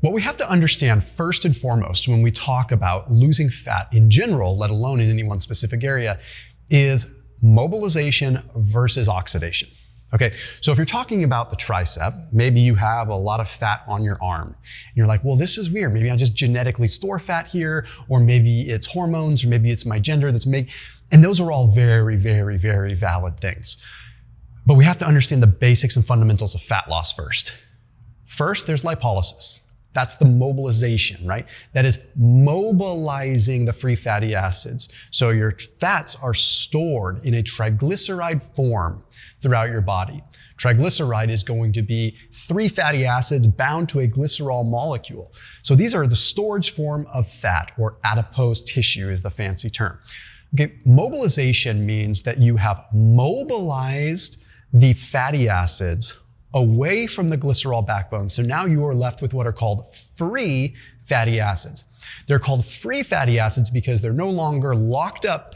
What we have to understand first and foremost when we talk about losing fat in general, let alone in any one specific area, is mobilization versus oxidation. Okay, so if you're talking about the tricep, maybe you have a lot of fat on your arm. And you're like, well, this is weird. Maybe I just genetically store fat here, or maybe it's hormones, or maybe it's my gender that's making, and those are all very, very, very valid things. But we have to understand the basics and fundamentals of fat loss first. First, there's lipolysis. That's the mobilization, right? That is mobilizing the free fatty acids. So your fats are stored in a triglyceride form throughout your body. Triglyceride is going to be 3 fatty acids bound to a glycerol molecule. So these are the storage form of fat, or adipose tissue is the fancy term. Okay, mobilization means that you have mobilized the fatty acids away from the glycerol backbone. So now you are left with what are called free fatty acids. They're called free fatty acids because they're no longer locked up.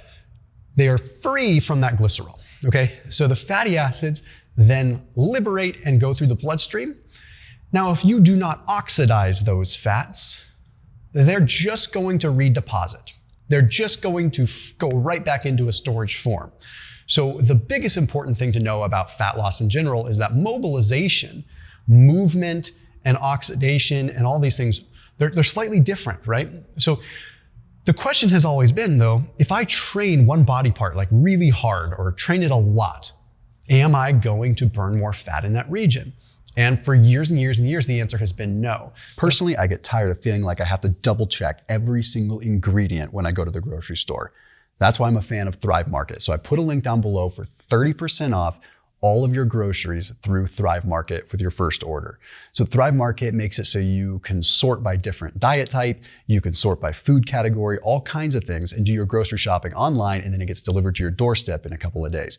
They are free from that glycerol, okay? So the fatty acids then liberate and go through the bloodstream. Now, if you do not oxidize those fats, they're just going to redeposit. They're just going to go right back into a storage form. So the biggest important thing to know about fat loss in general is that mobilization, movement, and oxidation, and all these things, they're slightly different, right? So the question has always been, though, if I train one body part like really hard or train it a lot, am I going to burn more fat in that region? And for years and years and years, the answer has been no. Personally, I get tired of feeling like I have to double check every single ingredient when I go to the grocery store. That's why I'm a fan of Thrive Market. So I put a link down below for 30% off all of your groceries through Thrive Market with your first order. So Thrive Market makes it so you can sort by different diet type, you can sort by food category, all kinds of things, and do your grocery shopping online, and then it gets delivered to your doorstep in a couple of days.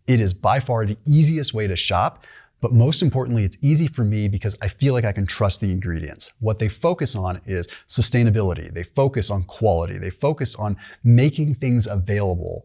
It is by far the easiest way to shop. But most importantly, it's easy for me because I feel like I can trust the ingredients. What they focus on is sustainability. They focus on quality. They focus on making things available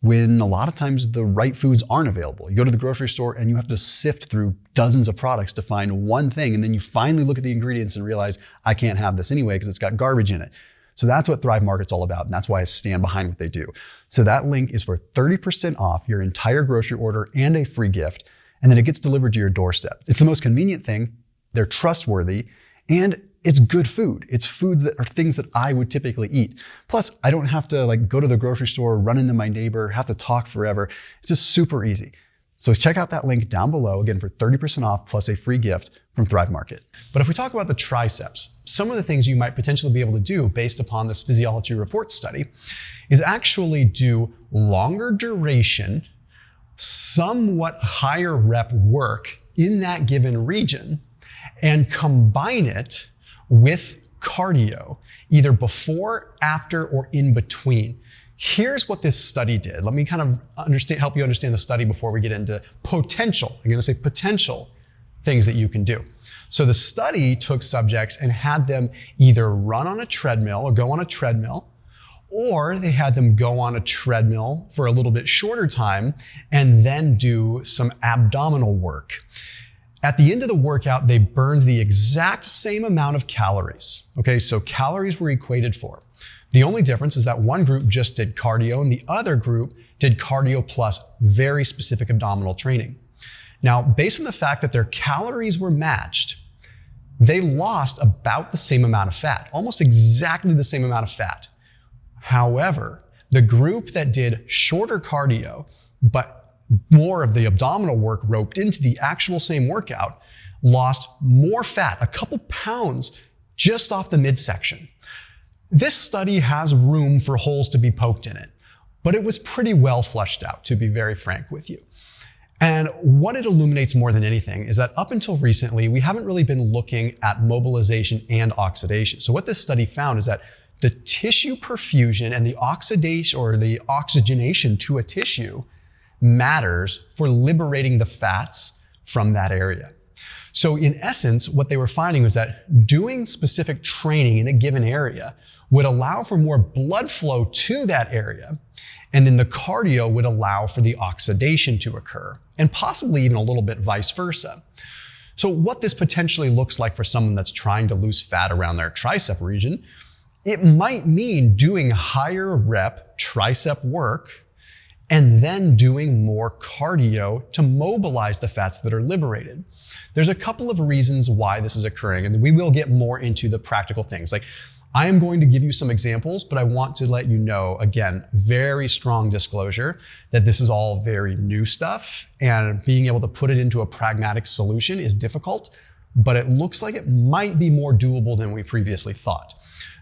when a lot of times the right foods aren't available. You go to the grocery store and you have to sift through dozens of products to find one thing. And then you finally look at the ingredients and realize, I can't have this anyway because it's got garbage in it. So that's what Thrive Market's all about. And that's why I stand behind what they do. So that link is for 30% off your entire grocery order and a free gift. And then it gets delivered to your doorstep. It's the most convenient thing, they're trustworthy, and it's good food. It's foods that are things that I would typically eat. Plus, I don't have to go to the grocery store, run into my neighbor, have to talk forever. It's just super easy. So check out that link down below, again, for 30% off plus a free gift from Thrive Market. But if we talk about the triceps, some of the things you might potentially be able to do based upon this physiology report study is actually do longer duration, somewhat higher rep work in that given region and combine it with cardio, either before, after, or in between. Here's what this study did. Let me kind of help you understand the study before we get into potential. I'm going to say potential things that you can do. So the study took subjects and had them either run on a treadmill or go on a treadmill, or they had them go on a treadmill for a little bit shorter time and then do some abdominal work. At the end of the workout, they burned the exact same amount of calories. Okay, so calories were equated for. The only difference is that one group just did cardio and the other group did cardio plus very specific abdominal training. Now, based on the fact that their calories were matched, they lost about the same amount of fat, almost exactly the same amount of fat. However, the group that did shorter cardio, but more of the abdominal work roped into the actual same workout, lost more fat, a couple pounds, just off the midsection. This study has room for holes to be poked in it, but it was pretty well fleshed out, to be very frank with you. And what it illuminates more than anything is that up until recently, we haven't really been looking at mobilization and oxidation. So what this study found is that the tissue perfusion and the oxidation or the oxygenation to a tissue matters for liberating the fats from that area. So in essence, what they were finding was that doing specific training in a given area would allow for more blood flow to that area, and then the cardio would allow for the oxidation to occur, and possibly even a little bit vice versa. So what this potentially looks like for someone that's trying to lose fat around their tricep region, it might mean doing higher rep tricep work and then doing more cardio to mobilize the fats that are liberated. There's a couple of reasons why this is occurring, and we will get more into the practical things. Like, I am going to give you some examples, but I want to let you know, again, very strong disclosure, that this is all very new stuff, and being able to put it into a pragmatic solution is difficult, but it looks like it might be more doable than we previously thought.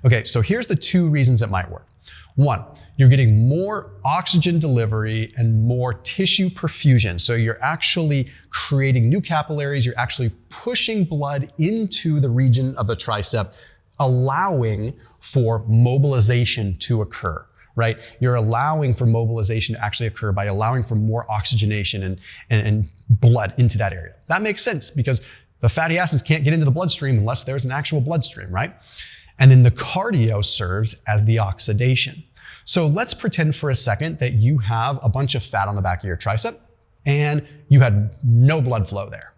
Okay, so here's the 2 reasons it might work. 1, you're getting more oxygen delivery and more tissue perfusion. So you're actually creating new capillaries, you're actually pushing blood into the region of the tricep, allowing for mobilization to occur, right? You're allowing for mobilization to actually occur by allowing for more oxygenation and blood into that area. That makes sense because the fatty acids can't get into the bloodstream unless there's an actual bloodstream, right? And then the cardio serves as the oxidation. So let's pretend for a second that you have a bunch of fat on the back of your tricep and you had no blood flow there.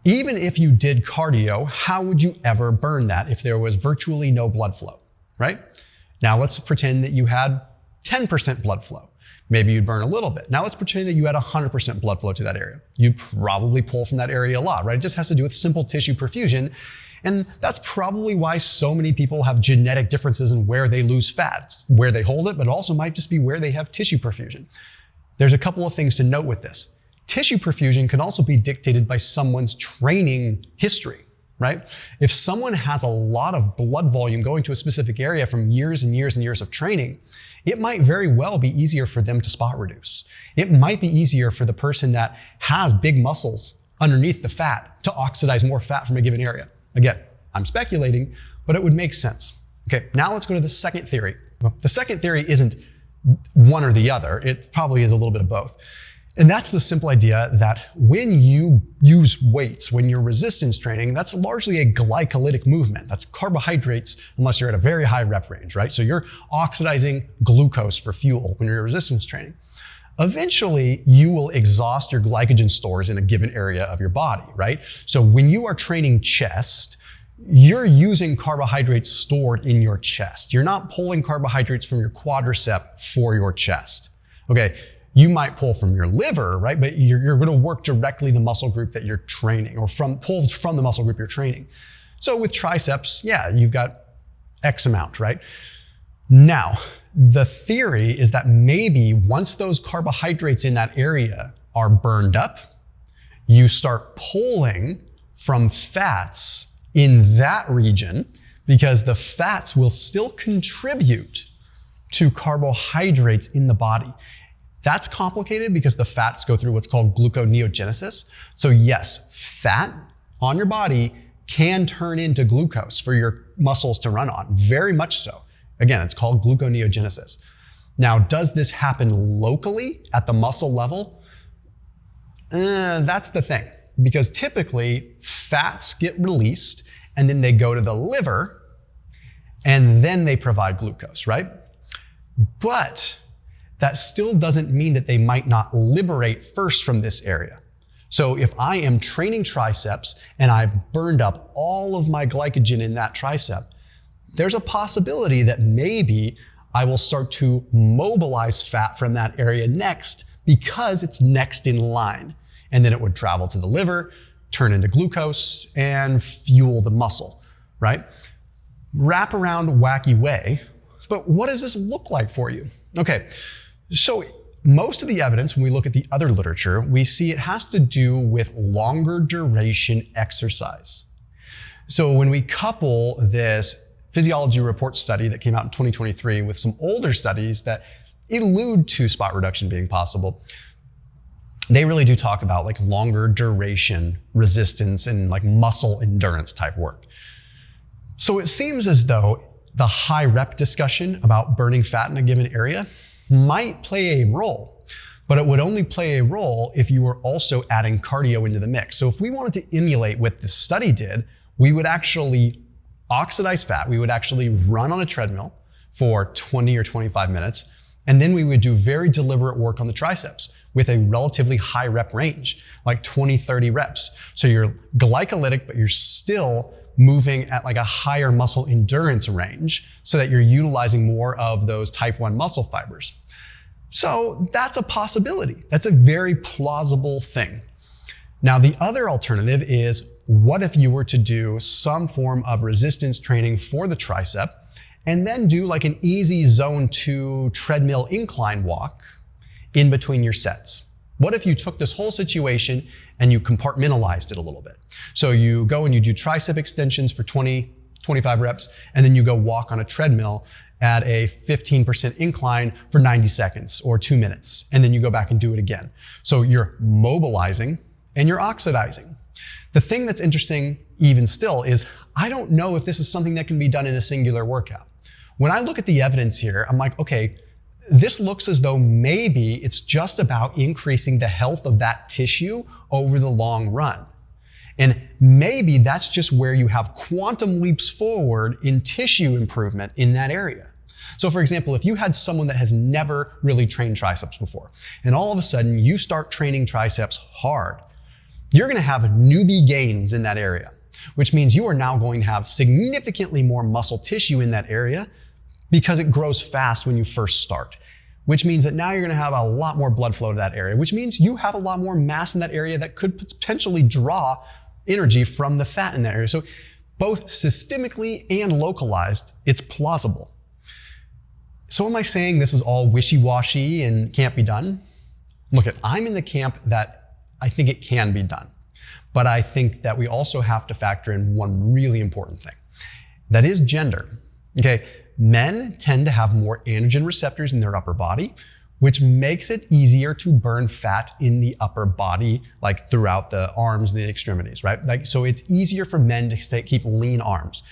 Even if you did cardio, how would you ever burn that if there was virtually no blood flow, right? Now let's pretend that you had 10% blood flow. Maybe you'd burn a little bit. Now let's pretend that you had 100% blood flow to that area. You'd probably pull from that area a lot, right? It just has to do with simple tissue perfusion. And that's probably why so many people have genetic differences in where they lose fat. It's where they hold it, but it also might just be where they have tissue perfusion. There's a couple of things to note with this. Tissue perfusion can also be dictated by someone's training history, right? If someone has a lot of blood volume going to a specific area from years and years and years of training, it might very well be easier for them to spot reduce. It might be easier for the person that has big muscles underneath the fat to oxidize more fat from a given area. Again, I'm speculating, but it would make sense. Okay, now let's go to the second theory. Well, the second theory isn't one or the other. It probably is a little bit of both. And that's the simple idea that when you use weights, when you're resistance training, that's largely a glycolytic movement. That's carbohydrates, unless you're at a very high rep range, right? So you're oxidizing glucose for fuel when you're resistance training. Eventually, you will exhaust your glycogen stores in a given area of your body, right? So when you are training chest, you're using carbohydrates stored in your chest. You're not pulling carbohydrates from your quadricep for your chest. Okay, you might pull from your liver, right? But you're going to work directly the muscle group that you're training, or pull from the muscle group you're training. So with triceps, yeah, you've got X amount, right? Now, the theory is that maybe once those carbohydrates in that area are burned up, you start pulling from fats in that region because the fats will still contribute to carbohydrates in the body. That's complicated because the fats go through what's called gluconeogenesis. So yes, fat on your body can turn into glucose for your muscles to run on, very much so. Again, it's called gluconeogenesis. Now, does this happen locally at the muscle level? That's the thing, because typically fats get released and then they go to the liver and then they provide glucose, right? But that still doesn't mean that they might not liberate first from this area. So if I am training triceps and I've burned up all of my glycogen in that tricep, there's a possibility that maybe I will start to mobilize fat from that area next because it's next in line. And then it would travel to the liver, turn into glucose, and fuel the muscle, right? Wrap around wacky way, but what does this look like for you? Okay, so most of the evidence, when we look at the other literature, we see it has to do with longer duration exercise. So when we couple this physiology report study that came out in 2023 with some older studies that allude to spot reduction being possible, they really do talk about like longer duration resistance and like muscle endurance type work. So it seems as though the high rep discussion about burning fat in a given area might play a role, but it would only play a role if you were also adding cardio into the mix. So if we wanted to emulate what this study did, we would actually oxidize fat. We would actually run on a treadmill for 20 or 25 minutes, and then we would do very deliberate work on the triceps. with a relatively high rep range, like 20, 30 reps. So you're glycolytic, but you're still moving at like a higher muscle endurance range so that you're utilizing more of those type 1 muscle fibers. So that's a possibility. That's a very plausible thing. Now, the other alternative is, what if you were to do some form of resistance training for the tricep and then do like an easy zone 2 treadmill incline walk in between your sets? What if you took this whole situation and you compartmentalized it a little bit? So you go and you do tricep extensions for 20, 25 reps, and then you go walk on a treadmill at a 15% incline for 90 seconds or 2 minutes, and then you go back and do it again. So you're mobilizing and you're oxidizing. The thing that's interesting even still is, I don't know if this is something that can be done in a singular workout. When I look at the evidence here, I'm like, okay, this looks as though maybe it's just about increasing the health of that tissue over the long run. And maybe that's just where you have quantum leaps forward in tissue improvement in that area. So for example, if you had someone that has never really trained triceps before, and all of a sudden you start training triceps hard, you're gonna have newbie gains in that area, which means you are now going to have significantly more muscle tissue in that area because it grows fast when you first start, which means that now you're gonna have a lot more blood flow to that area, which means you have a lot more mass in that area that could potentially draw energy from the fat in that area. So both systemically and localized, it's plausible. So am I saying this is all wishy-washy and can't be done? Look, I'm in the camp that I think it can be done, but I think that we also have to factor in one really important thing. That is gender, okay? Men tend to have more androgen receptors in their upper body, which makes it easier to burn fat in the upper body, like throughout the arms and the extremities, right? Like, so it's easier for men to keep lean arms.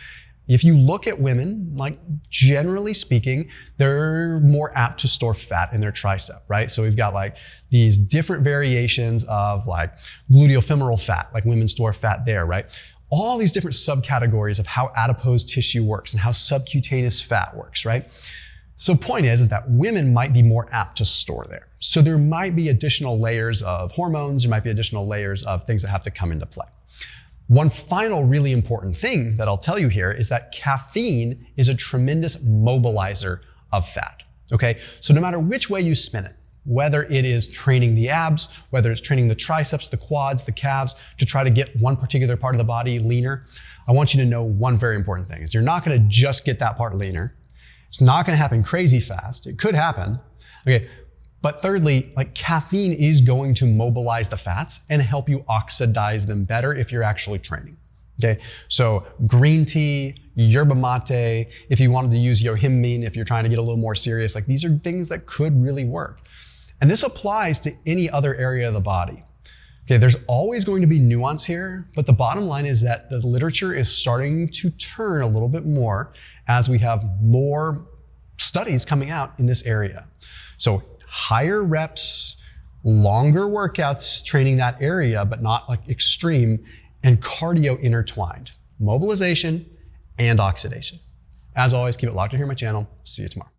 If you look at women, like generally speaking, they're more apt to store fat in their tricep, right? So we've got like these different variations of like gluteofemoral fat, like women store fat there, right? All these different subcategories of how adipose tissue works and how subcutaneous fat works, right? So point is that women might be more apt to store there. So there might be additional layers of hormones, there might be additional layers of things that have to come into play. One final really important thing that I'll tell you here is that caffeine is a tremendous mobilizer of fat, okay? So no matter which way you spin it, whether it is training the abs, whether it's training the triceps, the quads, the calves, to try to get one particular part of the body leaner, I want you to know one very important thing, is you're not gonna just get that part leaner. It's not gonna happen crazy fast. It could happen, okay? But thirdly, like caffeine is going to mobilize the fats and help you oxidize them better if you're actually training, okay? So green tea, yerba mate, if you wanted to use yohimbine, if you're trying to get a little more serious, like these are things that could really work. And this applies to any other area of the body. Okay, there's always going to be nuance here, but the bottom line is that the literature is starting to turn a little bit more as we have more studies coming out in this area. So higher reps, longer workouts training that area, but not like extreme, and cardio intertwined. Mobilization and oxidation. As always, keep it locked in here on my channel. See you tomorrow.